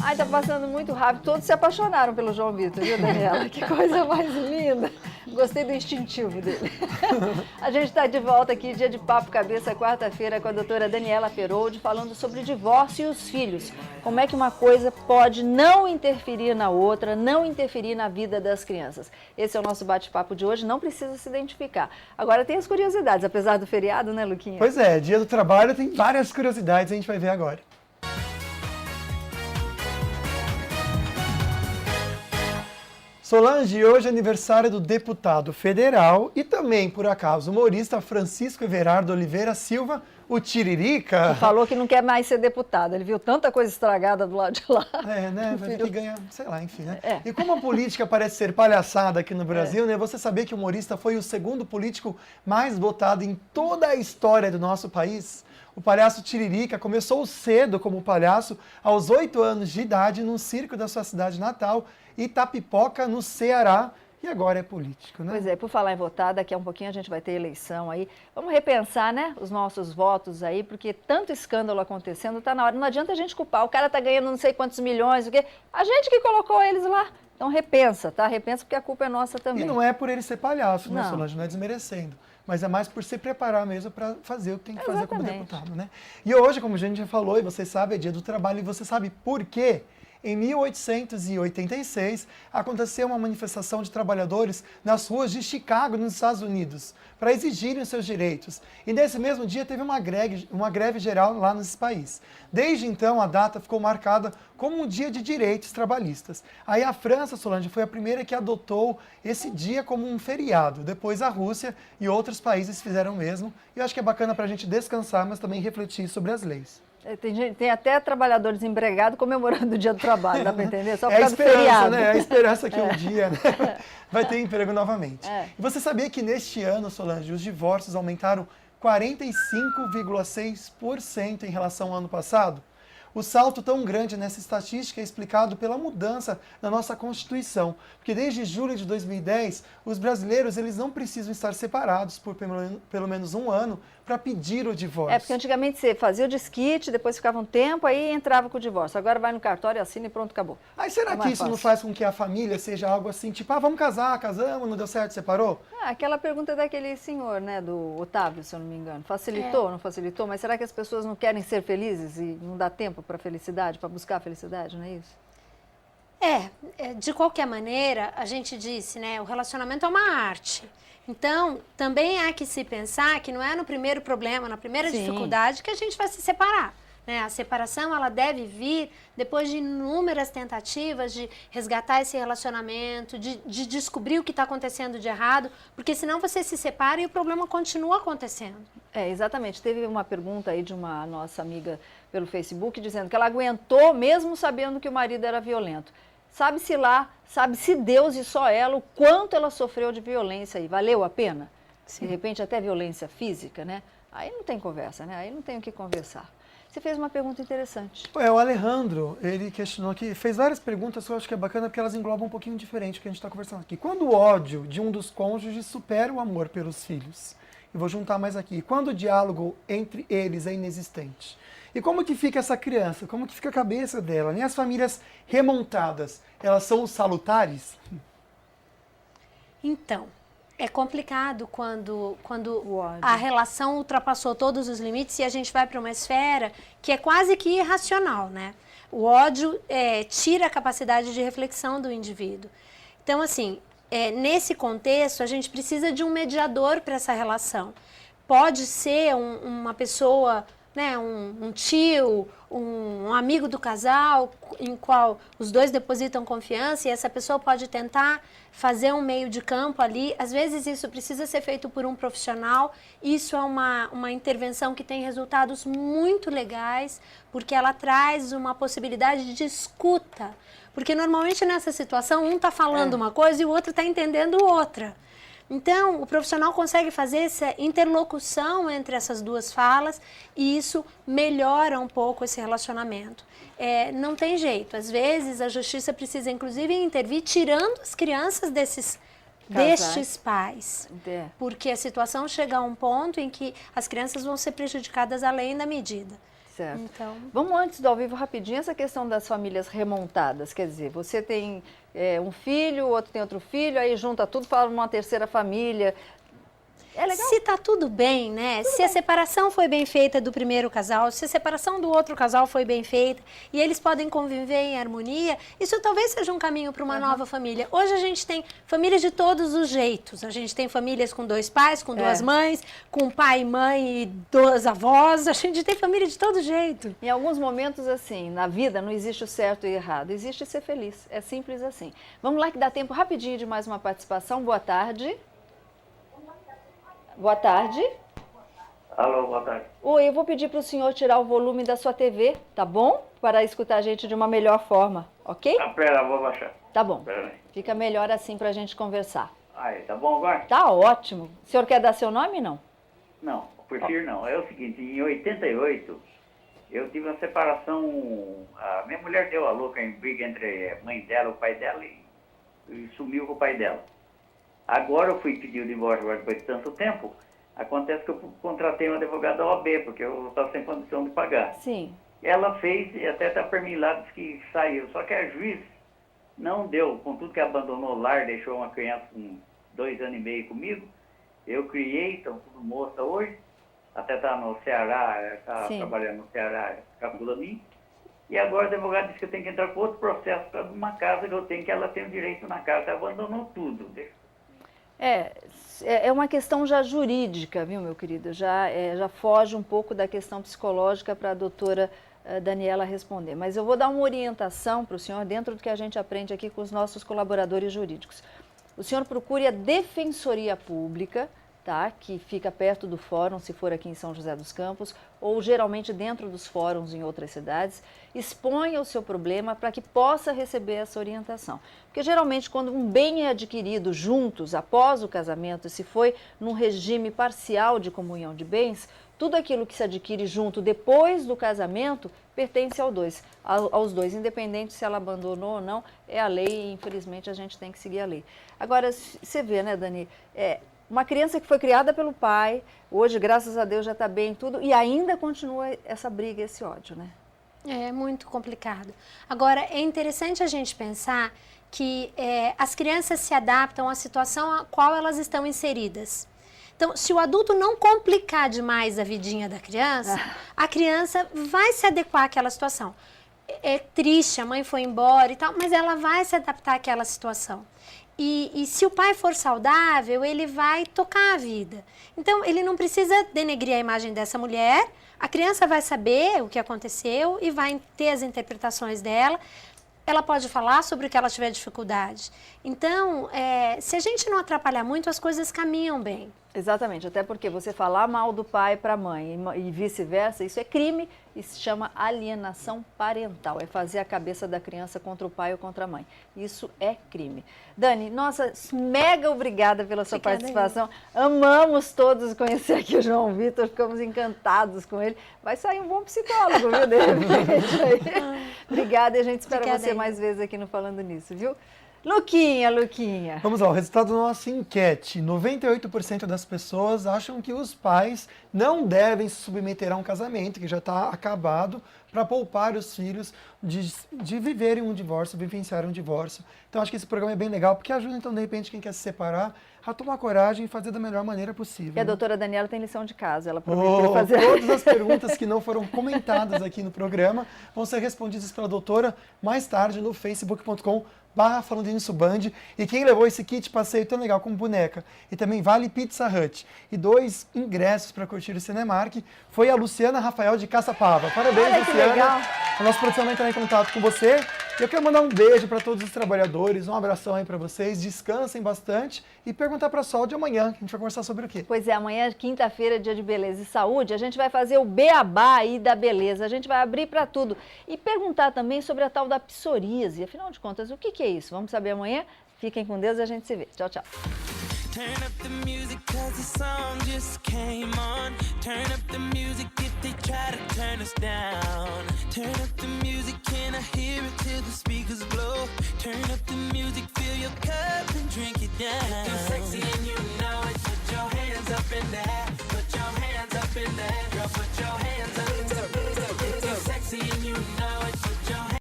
Ai, tá passando muito rápido. Todos se apaixonaram pelo João Vitor, viu, Daniela? Que coisa mais linda. Gostei do instintivo dele. A gente está de volta aqui, dia de Papo Cabeça, quarta-feira, com a doutora Daniela Feroldi, falando sobre divórcio e os filhos. Como é que uma coisa pode não interferir na outra, não interferir na vida das crianças. Esse é o nosso bate-papo de hoje, não precisa se identificar. Agora tem as curiosidades, apesar do feriado, né, Luquinha? Pois é, dia do trabalho tem várias curiosidades, a gente vai ver agora. Solange, hoje é aniversário do deputado federal e também, por acaso, humorista Francisco Everardo Oliveira Silva, o Tiririca. Que falou que não quer mais ser deputado, ele viu tanta coisa estragada do lado de lá. É, né, vai ter que ganhar, sei lá, enfim, né? É. E como a política parece ser palhaçada aqui no Brasil, né, você sabia que o humorista foi o segundo político mais votado em toda a história do nosso país? O palhaço Tiririca começou cedo como palhaço, aos 8 anos de idade, num circo da sua cidade natal, Itapipoca, no Ceará, e agora é político, né? Pois é, por falar em votar, daqui a um pouquinho a gente vai ter eleição aí. Vamos repensar, né, os nossos votos aí, porque tanto escândalo acontecendo, tá na hora. Não adianta a gente culpar, o cara tá ganhando não sei quantos milhões, o quê? A gente que colocou eles lá. Então repensa, tá? Repensa porque a culpa é nossa também. E não é por ele ser palhaço, né, Solange? Não é desmerecendo. Mas é mais por se preparar mesmo para fazer o que tem que fazer como deputado, né? E hoje, como a gente já falou, e você sabe, é dia do trabalho, e você sabe por quê? Em 1886, aconteceu uma manifestação de trabalhadores nas ruas de Chicago, nos Estados Unidos, para exigirem os seus direitos. E nesse mesmo dia teve uma greve geral lá nesse país. Desde então, a data ficou marcada como um dia de direitos trabalhistas. Aí a França, Solange, foi a primeira que adotou esse dia como um feriado. Depois a Rússia e outros países fizeram o mesmo. E eu acho que é bacana para a gente descansar, mas também refletir sobre as leis. Tem até trabalhador desempregado comemorando o dia do trabalho, dá para entender? Só por causa do feriado. Né? É a esperança que um dia, né, vai ter emprego novamente. E você sabia que neste ano, Solange, os divórcios aumentaram 45,6% em relação ao ano passado? O salto tão grande nessa estatística é explicado pela mudança na nossa Constituição, porque desde julho de 2010, os brasileiros eles não precisam estar separados por pelo menos um ano para pedir o divórcio. É, porque antigamente você fazia o desquite, depois ficava um tempo, aí entrava com o divórcio. Agora vai no cartório, assina e pronto, acabou. Aí será que isso não faz com que a família seja algo assim, tipo, vamos casar, casamos, não deu certo, separou? Aquela pergunta daquele senhor, né, do Otávio, se eu não me engano. Facilitou, não facilitou? Mas será que as pessoas não querem ser felizes e não dá tempo para felicidade, para buscar a felicidade, não é isso? De qualquer maneira, a gente disse, né, o relacionamento é uma arte. Então, também há que se pensar que não é no primeiro problema, na primeira dificuldade que a gente vai se separar. Né? A separação, ela deve vir depois de inúmeras tentativas de resgatar esse relacionamento, de descobrir o que está acontecendo de errado, porque senão você se separa e o problema continua acontecendo. Exatamente. Teve uma pergunta aí de uma nossa amiga pelo Facebook, dizendo que ela aguentou mesmo sabendo que o marido era violento. Sabe-se lá, sabe-se Deus e só ela, o quanto ela sofreu de violência aí. Valeu a pena? Sim. De repente até violência física, né? Aí não tem conversa, né? Aí não tem o que conversar. Você fez uma pergunta interessante. O Alejandro, ele questionou aqui, fez várias perguntas que eu acho que é bacana porque elas englobam um pouquinho diferente do que a gente está conversando aqui. Quando o ódio de um dos cônjuges supera o amor pelos filhos? E vou juntar mais aqui. Quando o diálogo entre eles é inexistente? E como que fica essa criança? Como que fica a cabeça dela? Nem as famílias remontadas, elas são salutares? Então, é complicado quando a relação ultrapassou todos os limites e a gente vai para uma esfera que é quase que irracional, né? O ódio tira a capacidade de reflexão do indivíduo. Então, assim, nesse contexto, a gente precisa de um mediador para essa relação. Pode ser uma pessoa, né, um tio, um amigo do casal, em qual os dois depositam confiança e essa pessoa pode tentar fazer um meio de campo ali. Às vezes isso precisa ser feito por um profissional. Isso é uma intervenção que tem resultados muito legais, porque ela traz uma possibilidade de escuta. Porque normalmente nessa situação um está falando uma coisa e o outro está entendendo outra. Então, o profissional consegue fazer essa interlocução entre essas duas falas e isso melhora um pouco esse relacionamento. Não tem jeito, às vezes a justiça precisa inclusive intervir tirando as crianças destes pais, porque a situação chega a um ponto em que as crianças vão ser prejudicadas além da medida. Certo. Então... Vamos antes do ao vivo rapidinho, essa questão das famílias remontadas, quer dizer, você tem um filho, o outro tem outro filho, aí junta tudo, fala uma terceira família. É legal? Se tá tudo bem, né? Se a separação foi bem feita do primeiro casal, se a separação do outro casal foi bem feita e eles podem conviver em harmonia, isso talvez seja um caminho para uma nova família. Hoje a gente tem famílias de todos os jeitos. A gente tem famílias com 2 pais, com 2 mães, com pai e mãe e 2 avós. A gente tem família de todo jeito. Em alguns momentos, assim, na vida não existe o certo e o errado, existe ser feliz. É simples assim. Vamos lá que dá tempo rapidinho de mais uma participação. Boa tarde. Boa tarde. Alô, boa tarde. Oi, eu vou pedir para o senhor tirar o volume da sua TV, tá bom? Para escutar a gente de uma melhor forma, ok? Pera, vou baixar. Tá bom. Pera aí. Fica melhor assim para a gente conversar. Aí, tá bom agora? Tá ótimo. O senhor quer dar seu nome, não? Não, prefiro não. É o seguinte, em 88, eu tive uma separação, a minha mulher deu a louca em briga entre a mãe dela e o pai dela e sumiu com o pai dela. Agora eu fui pedir o divórcio agora depois de tanto tempo, acontece que eu contratei um advogado da OAB, porque eu estava sem condição de pagar. Sim. Ela fez e até está para mim lá, disse que saiu, só que a juiz não deu, contudo que abandonou o lar, deixou uma criança com 2 anos e meio comigo, eu criei, estão tudo moça hoje, até está no Ceará, está trabalhando no Ceará, calcula mim. E agora o advogado disse que eu tenho que entrar com outro processo para uma casa que eu tenho, que ela tem o direito na casa, abandonou tudo. É uma questão já jurídica, viu, meu querido? Já foge um pouco da questão psicológica para a doutora Daniela responder. Mas eu vou dar uma orientação para o senhor dentro do que a gente aprende aqui com os nossos colaboradores jurídicos. O senhor procure a Defensoria Pública, tá? Que fica perto do fórum, se for aqui em São José dos Campos, ou geralmente dentro dos fóruns em outras cidades, exponha o seu problema para que possa receber essa orientação. Porque geralmente quando um bem é adquirido juntos, após o casamento, se foi num regime parcial de comunhão de bens, tudo aquilo que se adquire junto depois do casamento pertence aos dois, independente se ela abandonou ou não, é a lei e infelizmente a gente tem que seguir a lei. Agora, você vê, né, Dani, uma criança que foi criada pelo pai, hoje, graças a Deus, já está bem tudo, e ainda continua essa briga, esse ódio, né? É muito complicado. Agora, é interessante a gente pensar que as crianças se adaptam à situação a qual elas estão inseridas. Então, se o adulto não complicar demais a vidinha da criança, a criança vai se adequar àquela situação. É triste, a mãe foi embora e tal, mas ela vai se adaptar àquela situação. E se o pai for saudável, ele vai tocar a vida. Então, ele não precisa denegrir a imagem dessa mulher, a criança vai saber o que aconteceu e vai ter as interpretações dela. Ela pode falar sobre o que ela tiver dificuldade. Então, se a gente não atrapalhar muito, as coisas caminham bem. Exatamente, até porque você falar mal do pai para a mãe e vice-versa, isso é crime e se chama alienação parental. É fazer a cabeça da criança contra o pai ou contra a mãe. Isso é crime. Dani, nossa, mega obrigada pela sua participação. Amamos todos conhecer aqui o João Vitor, ficamos encantados com ele. Vai sair um bom psicólogo, viu, de repente. Obrigada e a gente espera você mais vezes aqui no Falando Nisso, viu? Luquinha. Vamos lá, o resultado da nossa enquete. 98% das pessoas acham que os pais não devem se submeter a um casamento que já está acabado para poupar os filhos de viverem um divórcio, vivenciarem um divórcio. Então, acho que esse programa é bem legal, porque ajuda, então, de repente, quem quer se separar a tomar coragem e fazer da melhor maneira possível. E a doutora Daniela tem lição de casa, ela prometeu fazer. Todas as perguntas que não foram comentadas aqui no programa vão ser respondidas pela doutora mais tarde no facebook.com/Falando Nisso Band. E quem levou esse kit passeio tão legal como boneca e também vale Pizza Hut e 2 ingressos para curtir o Cinemark foi a Luciana Rafael de Caçapava. Parabéns, olha, Luciana. Legal. A nossa produção vai entrar em contato com você. E eu quero mandar um beijo para todos os trabalhadores, um abração aí para vocês, descansem bastante e perguntar para a Sol de amanhã, que a gente vai conversar sobre o quê? Pois é, amanhã, quinta-feira, dia de beleza e saúde, a gente vai fazer o beabá aí da beleza, a gente vai abrir para tudo e perguntar também sobre a tal da psoríase, afinal de contas, o que é isso? Vamos saber amanhã? Fiquem com Deus e a gente se vê. Tchau, tchau. Turn up the music 'cause the song just came on. Turn up the music if they try to turn us down. Turn up the music, can I hear it till the speakers blow? Turn up the music, fill your cup and drink it down.